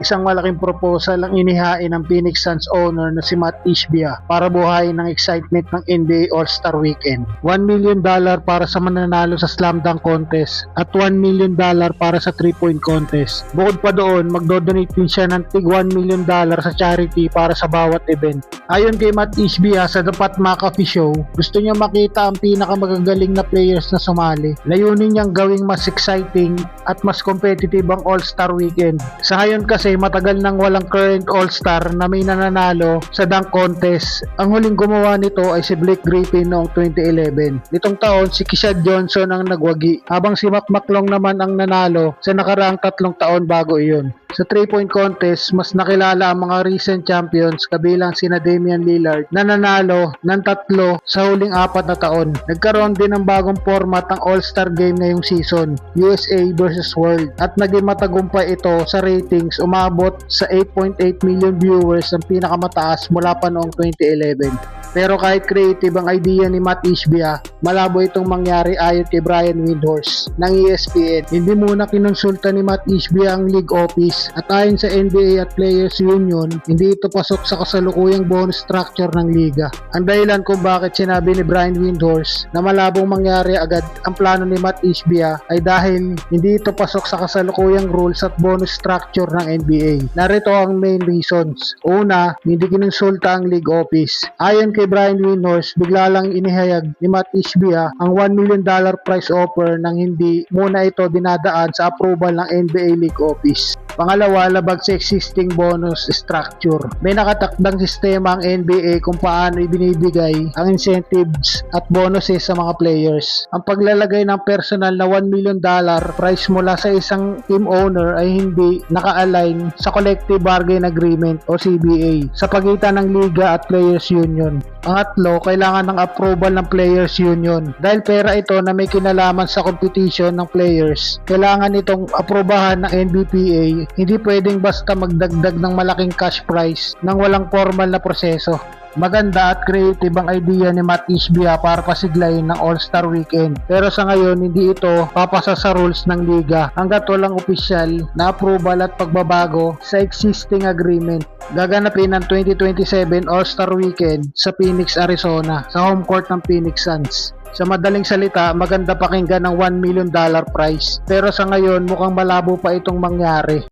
isang malaking proposal ang inihain ng Phoenix Suns owner na si Matt Ishbia para buhayin ng excitement ng NBA All-Star Weekend. $1 million para sa mananalo sa slam dunk contest at $1 million para sa 3-point contest. Bukod pa doon, magdodonate din siya ng tig $1 million sa charity para sa bawat event. Ayon kay Matt Ishbia sa The Pat McAfee Show, gusto niya makita ang pinakamagagaling na players na sumali. Layunin niyang gawing mas exciting at mas competitive ang All-Star Weekend. Sa ngayon kasi matagal nang walang current All-Star na may nananalo sa dunk contest. Ang huling gumawa nito ay si Blake Griffin noong 2011. Nitong taon si Keshad Johnson ang nagwagi, habang si Mac McClung naman ang nanalo sa nakaraang 3 taon bago iyon. Sa 3-point contest, mas nakilala ang mga recent champions kabilang sina Damian Lillard na nanalo ng 3 sa huling 4 na taon. Nagkaroon din ng bagong format ng All-Star Game ngayong season, USA vs World, at naging matagumpay ito sa ratings, umabot sa 8.8 million viewers, ang pinakamataas mula pa noong 2011. Pero kahit creative ang idea ni Matt Ishbia, malabo itong mangyari ayon kay Brian Windhorst ng ESPN. Hindi muna kinonsulta ni Matt Ishbia ang league office at ayon sa NBA at Players Union, hindi ito pasok sa kasalukuyang bonus structure ng liga. Ang dahilan kung bakit sinabi ni Brian Windhorst na malabong mangyari agad ang plano ni Matt Ishbia ay dahil hindi ito pasok sa kasalukuyang rules at bonus structure ng NBA. Narito ang main reasons. Una, hindi kinonsulta ang league office. Ayon kay Brian Windhorst, bigla lang inihayag ni Matt Ishbia ang $1 million prize offer nang hindi muna ito dinadaan sa approval ng NBA League Office. Pangalawa, labag sa existing bonus structure. May nakatakdang sistema ang NBA kung paano ibinibigay ang incentives at bonuses sa mga players. Ang paglalagay ng personal na $1 million prize mula sa isang team owner ay hindi naka-align sa Collective Bargain Agreement o CBA sa pagitan ng Liga at Players Union. Pangatlo, kailangan ng approval ng Players Union. Dahil pera ito na may kinalaman sa competition ng players, kailangan itong aprobahan ng NBPA. Hindi pwedeng basta magdagdag ng malaking cash prize nang walang formal na proseso. Maganda at creative ang idea ni Matt Ishbia para pasiglayin ng All-Star Weekend. Pero sa ngayon, hindi ito papasa sa rules ng liga hanggat walang opisyal na approval at pagbabago sa existing agreement. Gaganapin ang 2027 All-Star Weekend sa Phoenix, Arizona, sa home court ng Phoenix Suns. Sa madaling salita, maganda pakinggan ng $1 million prize. Pero sa ngayon, mukhang malabo pa itong mangyari.